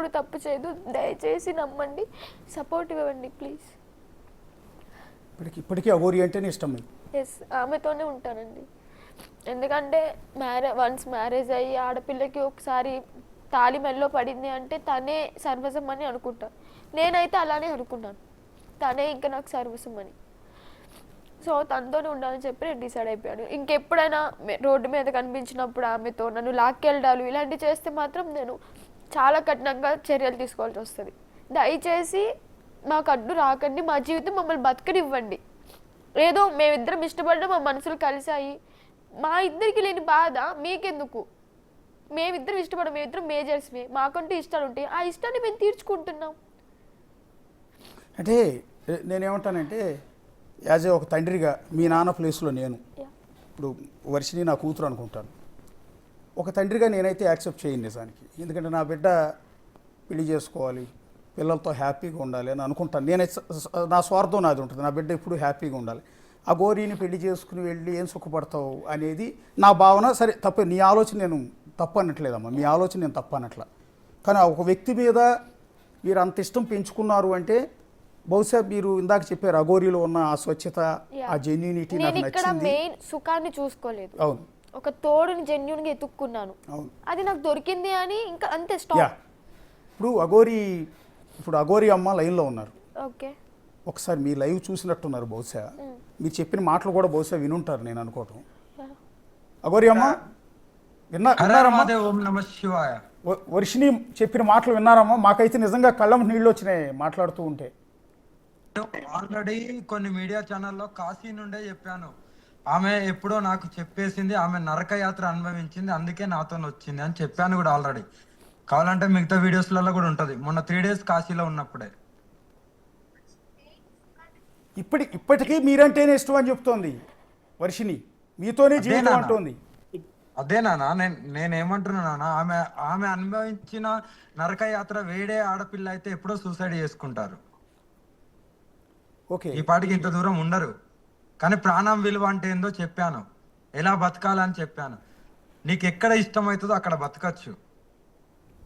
ఇప్పుడు తప్పు చేయదు, దయచేసి నమ్మండి, సపోర్ట్ ఇవ్వండి ప్లీజ్. ఇప్పటికీ అఘోరి అంటేనే ఇష్టం మీకు? ఎస్, ఆమెతోనే ఉంటానండి. ఎందుకంటే వన్స్ మ్యారేజ్ అయ్యి ఆడపిల్లకి ఒకసారి తాళి మెల్లో పడింది అంటే తనే సర్వస్వం అని అనుకుంటాను. నేనైతే అలానే అనుకున్నాను, తనే ఇంకా నాకు సర్వస్వం అని. సో తనతోనే ఉండాలని చెప్పి నేను డిసైడ్ అయిపోయాను. ఇంకెప్పుడైనా రోడ్డు మీద కనిపించినప్పుడు ఆమెతో నన్ను లాక్కెళ్ళడాలు ఇలాంటివి చేస్తే మాత్రం నేను చాలా కఠినంగా చర్యలు తీసుకోవాల్సి వస్తుంది. దయచేసి మాకు అడ్డు రాకండి, మా జీవితం మమ్మల్ని బతకనివ్వండి. ఏదో మేమిద్దరం ఇష్టపడడం, మా మనసులు కలిసాయి, మా ఇద్దరికి లేని బాధ మీకెందుకు? మేమిద్దరం ఇష్టపడం, మేమిద్దరం మేజర్స్మే, మాకంటూ ఇష్టాలు ఉంటాయి, ఆ ఇష్టాన్ని మేము తీర్చుకుంటున్నాం. అంటే నేనేమంటానంటే యాజ్ ఏ ఒక తండ్రిగా మీ నాన్న ప్లేస్లో నేను ఇప్పుడు వర్షిని నా కూతురు అనుకుంటాను. ఒక తండ్రిగా నేనైతే యాక్సెప్ట్ చేయను నిజానికి. ఎందుకంటే నా బిడ్డ పెళ్లి చేసుకోవాలి, పిల్లలతో హ్యాపీగా ఉండాలి అని అనుకుంటాను. నేనైతే నా స్వార్థం నాది ఉంటుంది, నా బిడ్డ ఎప్పుడు హ్యాపీగా ఉండాలి. ఆ గోరీని పెళ్లి చేసుకుని వెళ్ళి ఏం సుఖపడతావు అనేది నా భావన. సరే, తప్ప నీ ఆలోచన నేను తప్పు అనట్లేదమ్మా, మీ ఆలోచన నేను తప్పు అనట్లా. కానీ ఒక వ్యక్తి మీద మీరు అంత ఇష్టం పెంచుకున్నారు అంటే బహుశా మీరు ఇందాక చెప్పారు అఘోరీలో ఉన్న ఆ స్వచ్ఛత, ఆ జెన్యూనిటీ నాకు నచ్చింది. మెయిన్ సుఖాన్ని చూసుకోలేదు, అవును, ఒక తోడుని జెన్యూన్ గా ఎత్తుక్కున్నాను, అది నాకు దొరికింది అని ఇంకా అంతే స్టాప్. ఇప్పుడు అఘోరి అమ్మ లైన్లో ఉన్నారు. ఓకే, ఒకసారి మీ లైవ్ చూసినట్టున్నారు, బహుశా మీరు చెప్పిన మాటలు కూడా బహుశా వినుంటారు నేను అనుకోవటం. అఘోరి అమ్మ విన్నారమ్మా? వర్షిని చెప్పిన మాటలు విన్నారమ్మా? మాకైతే నిజంగా కళ్ళం నీళ్ళు వచ్చినాయి మాట్లాడుతూ ఉంటే. ఆల్రెడీ కొన్ని మీడియా ఛానల్లో కాశీ నుండే చెప్పాను, ఆమె ఎప్పుడో నాకు చెప్పేసింది, ఆమె నరక యాత్ర అనుభవించింది, అందుకే నాతో వచ్చింది అని చెప్పాను కూడా ఆల్రెడీ. కావాలంటే మిగతా వీడియోస్లలో కూడా ఉంటుంది, మొన్న 3 days కాశీలో ఉన్నప్పుడే. ఇప్పటికీ మీరంటేనే ఇష్టం అని చెప్తోంది వర్షిని, మీతోనే జీవితం అంటోంది. అదే నాన్న, నేనేమంటున్నా నాన్న, ఆమె అనుభవించిన నరక యాత్ర వేడే ఆడపిల్ల అయితే ఎప్పుడో సూసైడ్ చేసుకుంటారు. ఓకే, ఈ పాటికి ఇంత దూరం ఉండరు. కానీ ప్రాణం విలువ అంటే ఏందో చెప్పాను, ఎలా బతకాలని చెప్పాను. నీకు ఎక్కడ ఇష్టమవుతుందో అక్కడ బతకచ్చు.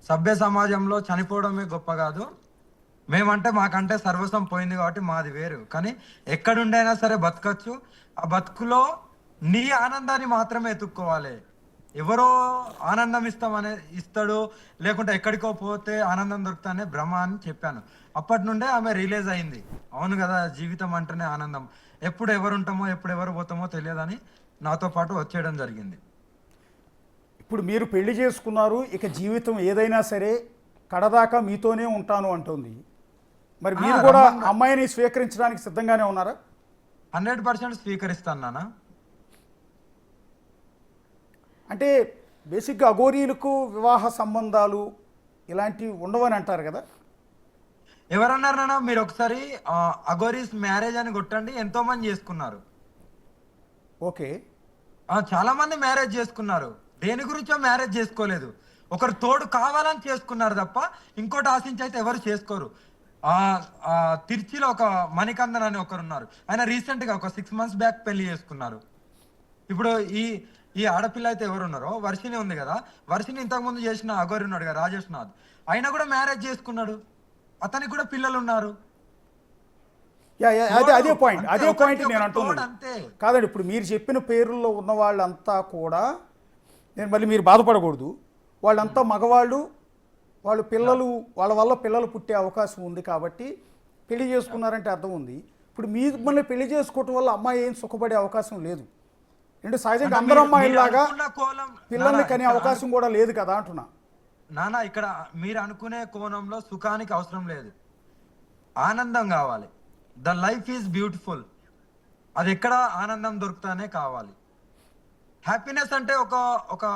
సభ్య సమాజంలో చనిపోవడమే గొప్ప కాదు. మేమంటే మాకంటే సర్వస్వం పోయింది కాబట్టి మాది వేరు, కానీ ఎక్కడుండైనా సరే బతకచ్చు. ఆ బతుకులో నీ ఆనందాన్ని మాత్రమే ఎత్తుక్కోవాలి. ఎవరో ఆనందం ఇస్తాడు, లేకుంటే ఎక్కడికో పోతే ఆనందం దొరుకుతానే భ్రమ అని చెప్పాను. అప్పటి నుండే ఆమె రిలీజ్ అయింది, అవును కదా జీవితం అంటేనే ఆనందం, ఎప్పుడు ఎవరు ఉంటామో ఎప్పుడు ఎవరు పోతామో తెలియదని నాతో పాటు వచ్చేయడం జరిగింది. ఇప్పుడు మీరు పెళ్లి చేసుకున్నారు, ఇక జీవితం ఏదైనా సరే కడదాకా మీతోనే ఉంటాను అంటుంది. మరి మీరు కూడా అమ్మాయిని స్వీకరించడానికి సిద్ధంగానే ఉన్నారా? 100% స్వీకరిస్తాను నాన్న. అంటే బేసిక్గా అఘోరీలకు వివాహ సంబంధాలు ఇలాంటివి ఉండవని అంటారు కదా? ఎవరన్నారు నాన్న? మీరు ఒకసారి అఘోరీస్ మ్యారేజ్ అని కొట్టండి, ఎంతో మంది చేసుకున్నారు. ఓకే, చాలా మంది మ్యారేజ్ చేసుకున్నారు, దేని గురించో మ్యారేజ్ చేసుకోలేదు, ఒకరు తోడు కావాలని చేసుకున్నారు తప్ప ఇంకోటి ఆశించి అయితే ఎవరు చేసుకోరు. తిరుచిలో ఒక మణికందన్ అని ఒకరు ఉన్నారు, ఆయన రీసెంట్ గా ఒక 6 months బ్యాక్ పెళ్లి చేసుకున్నారు. ఇప్పుడు ఈ ఆడపిల్ల అయితే ఎవరు ఉన్నారో, వర్షిని ఉంది కదా, వర్షిని ఇంతకు ముందు చేసిన అఘోరి ఉన్నాడు కదా రాజేష్ నాథ్, ఆయన కూడా మ్యారేజ్ చేసుకున్నాడు, అతనికి కూడా పిల్లలు ఉన్నారు. అదే పాయింట్ నేను అంటున్నాను. కాదండి, ఇప్పుడు మీరు చెప్పిన పేర్లలో ఉన్న వాళ్ళంతా కూడా, నేను మళ్ళీ మీరు బాధపడకూడదు, వాళ్ళంతా మగవాళ్ళు, వాళ్ళు పిల్లలు, వాళ్ళ వల్ల పిల్లలు పుట్టే అవకాశం ఉంది కాబట్టి పెళ్లి చేసుకున్నారంటే అర్థం ఉంది. ఇప్పుడు మిమ్మల్ని పెళ్లి చేసుకోవటం వల్ల అమ్మాయి ఏం సుఖపడే అవకాశం లేదు. అంటే సహజంగా అందరూ అమ్మాయిలాగా పిల్లల్ని కనే అవకాశం కూడా లేదు కదా అంటున్నా. నానా, ఇక్కడ మీరు అనుకునే కోణంలో సుఖానికి అవసరం లేదు, ఆనందం కావాలి. ద లైఫ్ ఈజ్ బ్యూటిఫుల్, అది ఎక్కడ ఆనందం దొరుకుతానే కావాలి. హ్యాపీనెస్ అంటే ఒక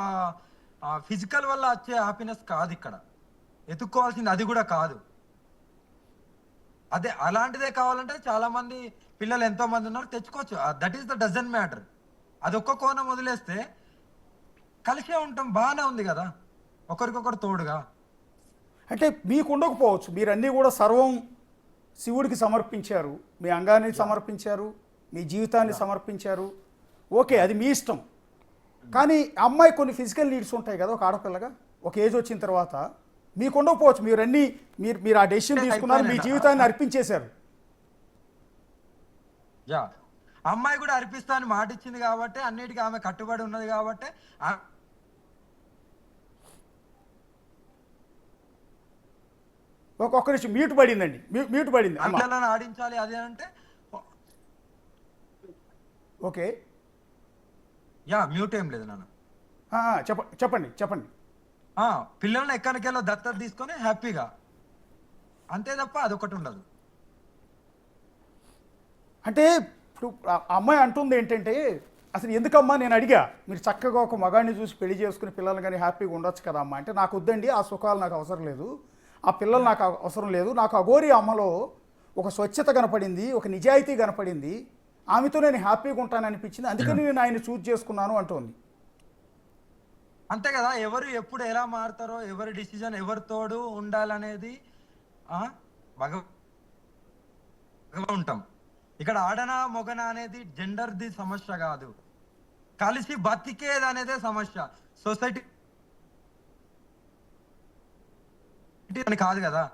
ఫిజికల్ వల్ల వచ్చే హ్యాపీనెస్ కాదు, ఇక్కడ ఎత్తుక్కోవాల్సింది అది కూడా కాదు. అదే అలాంటిదే కావాలంటే చాలా మంది పిల్లలు ఎంతో మంది ఉన్నారు, తెచ్చుకోవచ్చు. That is the doesn't matter. అది ఒక్క కోణం వదిలేస్తే కలిసే ఉంటాం, బాగానే ఉంది కదా ఒకరికొకరు తోడుగా. అంటే మీకు ఉండకపోవచ్చు, మీరు అన్నీ కూడా సర్వం శివుడికి సమర్పించారు, మీ అంగాన్ని సమర్పించారు, మీ జీవితాన్ని సమర్పించారు, ఓకే అది మీ ఇష్టం. కానీ అమ్మాయి కొన్ని ఫిజికల్ నీడ్స్ ఉంటాయి కదా ఒక ఆడపిల్లగా, ఒక ఏజ్ వచ్చిన తర్వాత మీకు ఉండకపోవచ్చు, మీరు ఆ డెసిషన్ తీసుకున్నారు, మీ జీవితాన్ని అర్పించేశారు. యా, అమ్మాయి కూడా అర్పిస్తా అని మాట ఇచ్చింది కాబట్టి, అన్నిటికీ ఆమె కట్టుబడి ఉన్నది కాబట్టి ఒక్క నిమిషం మ్యూట్ పడిందండి, మ్యూట్ పడింది అమ్మ. పిల్లలను ఆడించాలి అది అంటే ఓకే, యా మ్యూట్ ఏం లేదు నాన్న. చెప్పండి చెప్పండి. పిల్లల్ని ఎక్కడికెళ్ళో దత్తత తీసుకొని హ్యాపీగా, అంతే తప్ప అదొకటి ఉండదు. అంటే ఇప్పుడు ఆ అమ్మాయి అంటుంది ఏంటంటే, అసలు ఎందుకమ్మా నేను అడిగా, మీరు చక్కగా ఒక మగాడిని చూసి పెళ్లి చేసుకుని పిల్లలు కానీ హ్యాపీగా ఉండొచ్చు కదా అమ్మా అంటే, నాకు వద్దండి ఆ సుఖాలు నాకు అవసరం లేదు, ఆ పిల్లలు నాకు అవసరం లేదు, నాకు అఘోరి అమ్మలో ఒక స్వచ్ఛత కనపడింది, ఒక నిజాయితీ కనపడింది, ఆమెతో నేను హ్యాపీగా ఉంటాను అనిపించింది, అందుకని నేను ఆయన చూజ్ చేసుకున్నాను అంటోంది. అంతే కదా, ఎవరు ఎప్పుడు ఎలా మారుతారో, ఎవరి డిసిజన్ ఎవరి తోడు ఉండాలనేది ఉంటాం. ఇక్కడ ఆడనా మొగనా అనేది జెండర్ది సమస్య కాదు, కలిసి బతికేది అనేదే సమస్య. సొసైటీ అని కాదు కదా.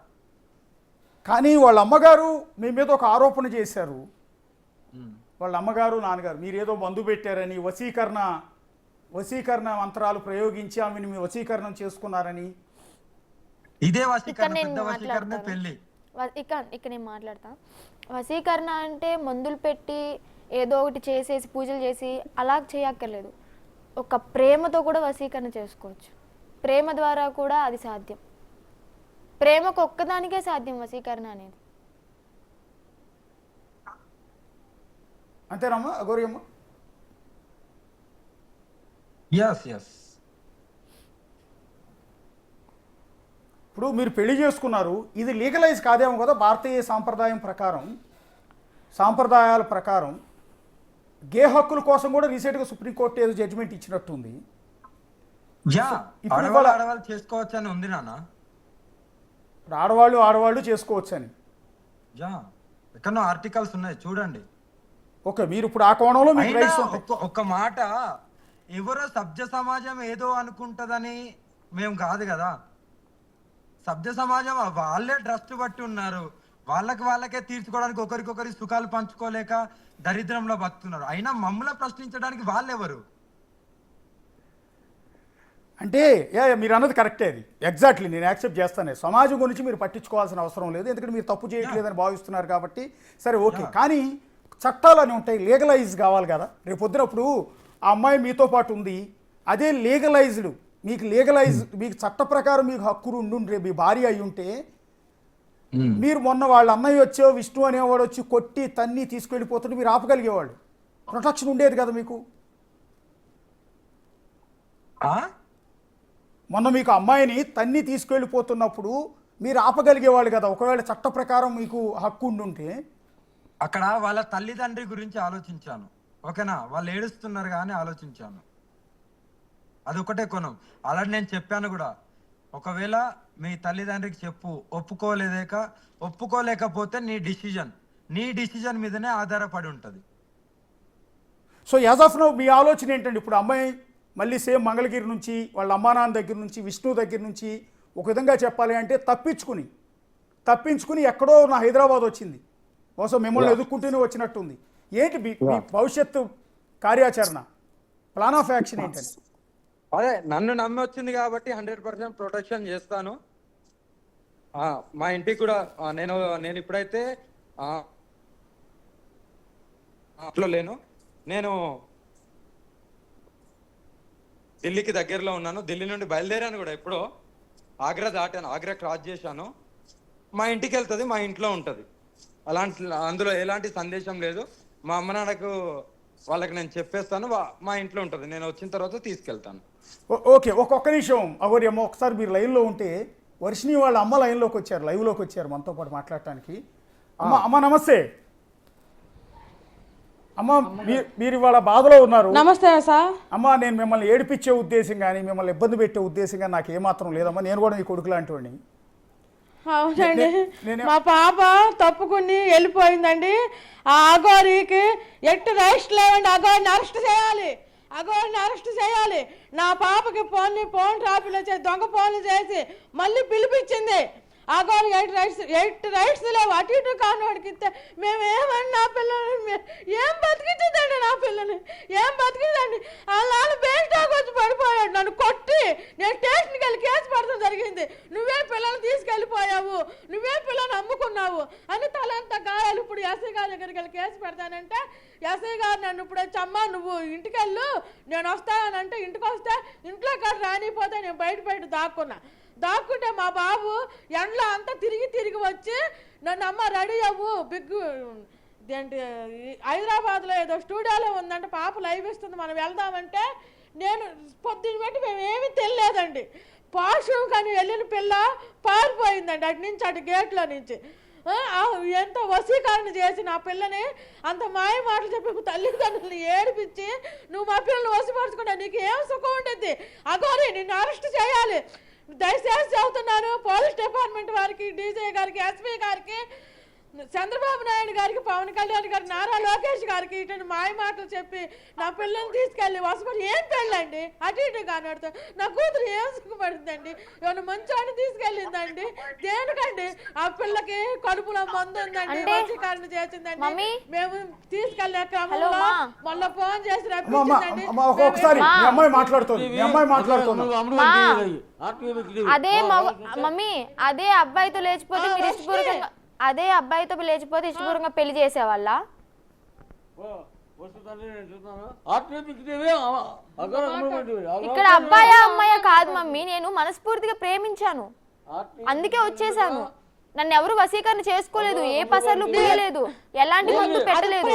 కానీ వాళ్ళ అమ్మగారు మీ మీద ఒక ఆరోపణ చేశారు, వాళ్ళ అమ్మగారు నాన్నగారు మీరేదో మందు పెట్టారని, వశీకరణ మంత్రాలు ప్రయోగించి ఆమెను మీ వశీకరణం చేసుకున్నారని. ఇదే వశీకరణ, పెద్ద వశీకరణ పెళ్లి. ఇక్కడ నేను మాట్లాడతా. వశీకరణ అంటే మందులు పెట్టి ఏదో ఒకటి చేసేసి పూజలు చేసి అలా చేయక్కర్లేదు, ఒక ప్రేమతో కూడా వశీకరణ చేసుకోవచ్చు, ప్రేమ ద్వారా కూడా అది సాధ్యం, ప్రేమకు ఒక్కదానికే సాధ్యం వశీకరణ అనేది. అంతేనమ్మా అఘోరి అమ్మ? ఎస్. ఇప్పుడు మీరు పెళ్లి చేసుకున్నారు, ఇది లీగలైజ్ కాదేమో కదా భారతీయ సాంప్రదాయాల ప్రకారం గే హక్కుల కోసం కూడా రీసెంట్గా సుప్రీంకోర్టు ఏదో జడ్జిమెంట్ ఇచ్చినట్టుంది. ఆడవాళ్ళు చేసుకోవచ్చు అని ఉంది నాన్న, ఆడవాళ్ళు చేసుకోవచ్చని ఎక్కడో ఆర్టికల్స్ ఉన్నాయి చూడండి. ఓకే, మీరు ఇప్పుడు ఆ కోణంలో మీకు రైట్స్ ఒక్క మాట, ఎవరో సభ్య సమాజం ఏదో అనుకుంటదని మేము కాదు కదా, సభ్య సమాజం వాళ్ళే ట్రస్ట్ బట్టి ఉన్నారు, వాళ్ళకే తీర్చుకోవడానికి ఒకరికొకరి సుఖాలు పంచుకోలేక దరిద్రంలో బతుకున్నారు, అయినా మమ్మల్ని ప్రశ్నించడానికి వాళ్ళెవరు? అంటే మీరు అన్నది కరెక్టే, అది ఎగ్జాక్ట్లీ నేను యాక్సెప్ట్ చేస్తాను. సమాజం గురించి మీరు పట్టించుకోవాల్సిన అవసరం లేదు, ఎందుకంటే మీరు తప్పు చేయట్లేదని భావిస్తున్నారు కాబట్టి సరే ఓకే. కానీ చట్టాలు అని ఉంటాయి, లీగలైజ్ కావాలి కదా. రేపు పొద్దునప్పుడు ఆ అమ్మాయి మీతో పాటు ఉంది, అదే లీగలైజ్డ్ మీకు చట్ట ప్రకారం మీకు హక్కులు ఉండుంటే, మీ భార్య అయి ఉంటే, మీరు మొన్న వాళ్ళ అన్నయ్య వచ్చో విష్ణు అనేవాడు వచ్చి కొట్టి తన్ని తీసుకెళ్ళిపోతుంటే మీరు ఆపగలిగేవాళ్ళు, ప్రొటెక్షన్ ఉండేది కదా మీకు. మొన్న మీకు అమ్మాయిని తన్ని తీసుకెళ్ళిపోతున్నప్పుడు మీరు ఆపగలిగేవాళ్ళు కదా, ఒకవేళ చట్ట ప్రకారం మీకు హక్కు ఉండుంటే. అక్కడ వాళ్ళ తల్లిదండ్రి గురించి ఆలోచించాను, ఓకేనా, వాళ్ళు ఏడుస్తున్నారు కానీ ఆలోచించాను, అదొకటే కోణం. అలాంటి నేను చెప్పాను కూడా, ఒకవేళ మీ తల్లిదండ్రికి చెప్పు, ఒప్పుకోలేకపోతే నీ డిసిజన్ మీదనే ఆధారపడి ఉంటుంది. సో యాజ్ ఆఫ్ నౌ మీ ఆలోచన ఏంటండి? ఇప్పుడు అమ్మాయి మళ్ళీ సేమ్ మంగళగిరి నుంచి వాళ్ళ అమ్మా నాన్న దగ్గర నుంచి విష్ణు దగ్గర నుంచి ఒక విధంగా చెప్పాలి అంటే తప్పించుకుని ఎక్కడో నా హైదరాబాద్ వచ్చింది, బహుశా మిమ్మల్ని ఎదుర్కొంటూనే వచ్చినట్టుంది. ఏంటి మీ భవిష్యత్తు కార్యాచరణ, ప్లాన్ ఆఫ్ యాక్షన్ ఏంటండి? అదే నన్ను నమ్మి వచ్చింది కాబట్టి 100% ప్రొటెక్షన్ చేస్తాను. మా ఇంటికి కూడా నేను ఇప్పుడైతే లేను, నేను ఢిల్లీకి దగ్గరలో ఉన్నాను, ఢిల్లీ నుండి బయలుదేరాను కూడా, ఎప్పుడో ఆగ్రా దాటాను, ఆగ్రా క్రాస్ చేశాను, మా ఇంటికి వెళ్తుంది, మా ఇంట్లో ఉంటుంది, అందులో ఎలాంటి సందేశం లేదు. మా అమ్మ నాన్నకు వాళ్ళకి నేను చెప్పేస్తాను, మా ఇంట్లో ఉంటుంది, నేను వచ్చిన తర్వాత తీసుకెళ్తాను. ఓకే, ఒక్క నిమిషం అఘోరి అమ్మ, ఒకసారి మీరు లైన్లో ఉంటే. వర్షిని వాళ్ళ అమ్మ లైవ్లోకి వచ్చారు మనతో పాటు మాట్లాడటానికి. అమ్మ నమస్తే. అమ్మ మీరు ఇవాళ బాధలో ఉన్నారు. నమస్తే సార్. అమ్మ నేను మిమ్మల్ని ఏడిపించే ఉద్దేశం కానీ మిమ్మల్ని ఇబ్బంది పెట్టే ఉద్దేశం కానీ నాకు ఏమాత్రం లేదమ్మా, నేను కూడా మీ కొడుకు లాంటి వాడిని. అవునండి, మా పాప తప్పుకుని వెళ్ళిపోయిందండి. ఆ అఘోరికి ఎట్టు రెస్ట్ లేవండి, అఘోరిని అరెస్ట్ చేయాలి, అగోరిని అరెస్ట్ చేయాలి. నా పాపకి ఫోన్ ట్రాఫిక్లో చేసి దొంగ ఫోన్లు చేసి మళ్ళీ పిలిపించింది. అగోరి 8 రైట్స్ లేవు. అటు ఇటు కానివాడికి ఇస్తే మేమేమని నా పిల్లల్ని ఏం బతికించదండి, నా పిల్లని ఏం బతికిందండి. వాళ్ళ బేస్టాక్ వచ్చి పడిపోయాడు, నన్ను కొట్టి నేను స్టేషన్కి వెళ్ళి కేసు పడటం జరిగింది. నువ్వే పిల్లల్ని తీసుకెళ్ళిపోయావు, నువ్వే పిల్లల్ని అమ్ముకున్నావు అని తలంతా గాయాలు. ఇప్పుడు ఎస్ఐ గారి దగ్గరికి వెళ్ళి కేసు పెడతానంటే ఎస్ఐ గారు నన్ను ఇప్పుడు వచ్చి అమ్మ నువ్వు ఇంటికి వెళ్ళు నేను వస్తానంటే ఇంటికి వస్తే ఇంట్లో కాదు రానిపోతే నేను బయట దాక్కుంటే మా బాబు ఎండలో అంతా తిరిగి వచ్చి నన్ను అమ్మ రెడీ అవ్వు ఏంటి హైదరాబాద్లో ఏదో స్టూడియోలో ఉందంటే పాప లైవ్ ఇస్తుంది మనం వెళ్దామంటే నేను పొద్దున్న బట్టి మేము ఏమీ తెలియలేదండి. వాష్రూమ్ కానీ వెళ్ళిన పిల్ల పారిపోయిందండి అటు నుంచి అటు గేట్లో నుంచి. ఎంత వశీకరణ చేసి నా పిల్లని అంత మాయ మాటలు చెప్పి తల్లిదండ్రులను ఏడిపించి నువ్వు మా పిల్లల్ని వశపరుచుకుంటా నీకు ఏం సుఖం ఉండేది. అగోరి నిన్ను అరెస్ట్ చేయాలి దయచేసి చెబుతున్నాను. పోలీస్ డిపార్ట్మెంట్ వారికి, డీజీ గారికి, ఎస్పీ గారికి, చంద్రబాబు నాయుడు గారికి, పవన్ కళ్యాణ్ గారికి, నారా లోకేష్ గారికి ఇటువంటి మాయ మాటలు చెప్పి నా పిల్లల్ని తీసుకెళ్ళి వసపడి ఏం పెళ్ళండి అటు ఇటు కానడుతా నా కూతురు ఏం సుఖపడిందండి. ఏమైనా మంచాన్ని తీసుకెళ్ళిందండి దేనికండి? ఆ పిల్లకి కడుపులో మందు ఉందండి, వశీకరణ చేసిందండి. మేము తీసుకెళ్ళే క్రమంలో మళ్ళీ ఫోన్ చేసి రప్పించిందండి. అదే మమ్మీ అదే అబ్బాయితో లేచిపోతే మీరు ఇష్టపూర్వకంగా ఇష్టపూర్వకంగా పెళ్లి చేసేవాళ్ళ? ఇక్కడ అబ్బాయా అమ్మాయా కాదు మమ్మీ, నేను మనస్ఫూర్తిగా ప్రేమించాను అందుకే వచ్చేసాను. నన్ను ఎవరు వశీకరణ చేసుకోలేదు, ఏ పసర్లు పూయలేదు, ఎలాంటి మందు పెట్టలేదు.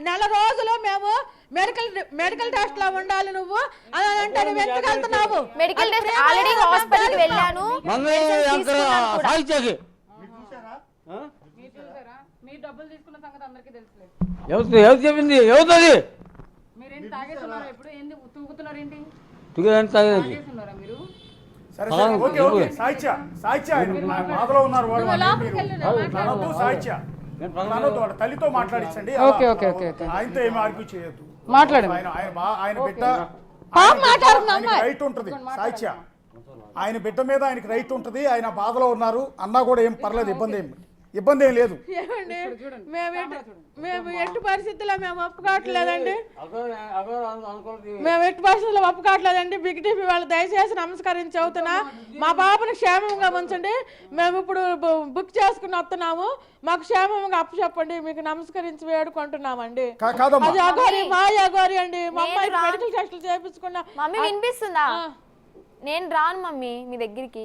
నెల రోజులు మేము మెడికల్ టెస్ట్ లో ఉండాలి. నువ్వు మెడికల్ టెస్ట్ ఆల్రెడీ హాస్పిటల్ కి వెళ్ళాను. చెప్పింది ఎవరిది తల్లితో మాట్లాడించండి, ఆయనతో ఏమి ఆర్గ్యూ చేయొద్దు. ఆయన బిడ్డ రైట్ ఉంటుంది సాహిత్య, ఆయన బిడ్డ మీద ఆయనకి రైట్ ఉంటుంది. ఆయన బాధలో ఉన్నారు అన్నా కూడా ఏం పర్లేదు, ఇబ్బంది ఏం లేదు. మేము ఎట్టి పరిస్థితుల్లో మేము ఒప్పుకోవట్లేదండి, మేము ఎట్టి పరిస్థితుల్లో ఒప్పుకోవట్లేదండి. బిగ్ టీవీ వాళ్ళు దయచేసి నమస్కరించి చెబుతున్నా మా బాబుని క్షేమంగా ఉంచండి. మేము ఇప్పుడు బుక్ చేసుకుని వస్తున్నాము, మాకు క్షేమంగా అప్పు చెప్పండి, మీకు నమస్కరించి వేడుకుంటున్నామండి. అది అగోరి మా అగోరి అండి. మా అమ్మాయి మెడికల్ టెస్టులు చేయించుకున్నా. మమ్మీ వినిపిస్తుందా? నేను రాను మమ్మీ మీ దగ్గరికి.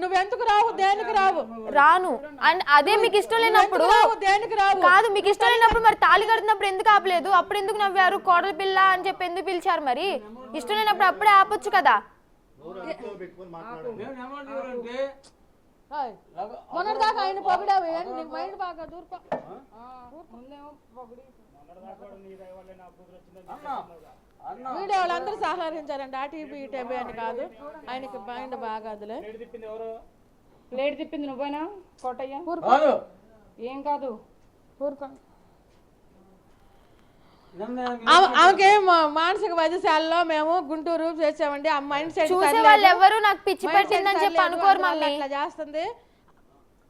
నువ్వెందుకు రావు? దేనికి రావు? రాను. అండ్ అదే మీకు ఇష్టం లేనప్పుడు దేనికి రావు? కాదు మీకు ఇష్టం లేనప్పుడు మరి తాళి కడుతున్నప్పుడు ఎందుకు ఆపలేదు? అప్పుడు ఎందుకు నవ్వారు? కోడల పిల్ల అని చెప్పి ఎందుకు పిలిచారు? మరి ఇష్టం లేనప్పుడు అప్పుడే ఆపొచ్చు కదా. మొన్నటిదాకా ఆయన పొగిడావు, నీకు మైండ్ బాగా దూర్పా. వీడియో వాళ్ళందరూ సహకరించారండి, ఆ టీవీ ఈ టీవీ అని కాదు, ఆయనకి మైండ్ బాగా. అదిలే ప్లేట్ తిప్పింది నువ్వేనా కోటయ్య? ఏం కాదు ఆమెకి మానసిక వైద్యశాలలో మేము గుంటూరు చేసామండి. ఆ మైండ్ సెట్ వాళ్ళు ఎవరు నాకు పిచ్చి పెట్టిందని చెప్పి అనుకోరు మమ్మీ. అట్లా చేస్తుంది.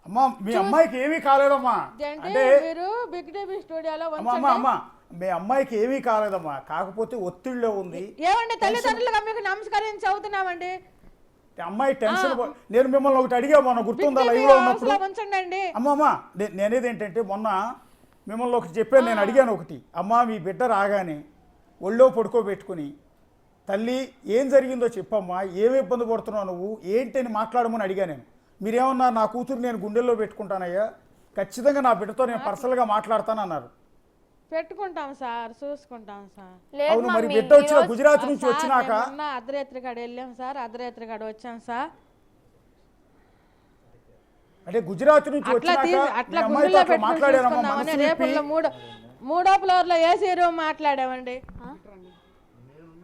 అమ్మా మీ అమ్మాయికి ఏమీ కాలేదమ్మా, అంటే మీరు బిగ్ టీవీ స్టూడియోలో అమ్మా మీ అమ్మాయికి ఏమీ కాలేదమ్మా, కాకపోతే ఒత్తిడిలో ఉంది. ఏమండి తల్లిదండ్రులుగా మీకు నమస్కరించి చదువుతున్నామండి. అమ్మాయి టెన్షన్. నేను మిమ్మల్ని ఒకటి అడిగా మొన్న, గుర్తుందా లైవ్ లో ఉన్నప్పుడు? అమ్మమ్మా నేనేది ఏంటంటే మొన్న మిమ్మల్ని ఒకటి చెప్పాను, నేను అడిగాను ఒకటి. అమ్మా మీ బిడ్డ రాగానే ఒళ్ళో పడుకోబెట్టుకుని తల్లి ఏం జరిగిందో చెప్పమ్మా, ఏమి ఇబ్బంది పడుతున్నావు నువ్వు ఏంటని మాట్లాడమని అడిగా నేను. మీరేమన్నారు? నా కూతురు నేను గుండెల్లో పెట్టుకుంటానయ్యా, ఖచ్చితంగా నా బిడ్డతో నేను పర్సనల్గా మాట్లాడతాను అన్నారు. పెట్టుకుంటాం సార్, చూసుకుంటాం సార్. అవును, మరి బిడ్డ వచ్చిన గుజరాత్ నుంచి వచ్చినాక అర్ధరాత్రి కాడ వెళ్ళాం సార్, అర్ధరాత్రి కాడ వచ్చాం సార్. అంటే గుజరాత్ నుంచి అట్లా గుండెల్లో పెట్టుకుని రేపు 3వ ఫ్లోర్ లో ఏసీ రూమ్ మాట్లాడామండి.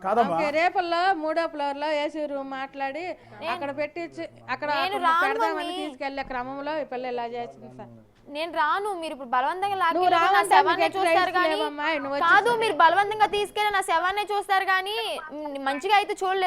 కాదమ్మా ఓకే, రేపల్లో 3వ ఫ్లోర్ లో ఏసీ రూమ్ మాట్లాడి అక్కడ పెట్టించి అక్కడ నేను రాను పెడదామని మమ్మీ. తీసుకెళ్లే క్రమంలో ఈ పిల్ల ఇలా చేసింది సార్. నేను రాను. మీరు ఇప్పుడు బలవంతంగా నువ్వు లాక్కెళ్ళి నా రావంటే శవాన్నే నీకు చూస్తారు రైట్స్ కానీ లేవమ్మా, నువ్వు కాదు, మీరు బలవంతంగా తీసుకెళ్ళి నా శవాన్నే చూస్తారు కానీ మంచిగా అయితే చూడలేరు.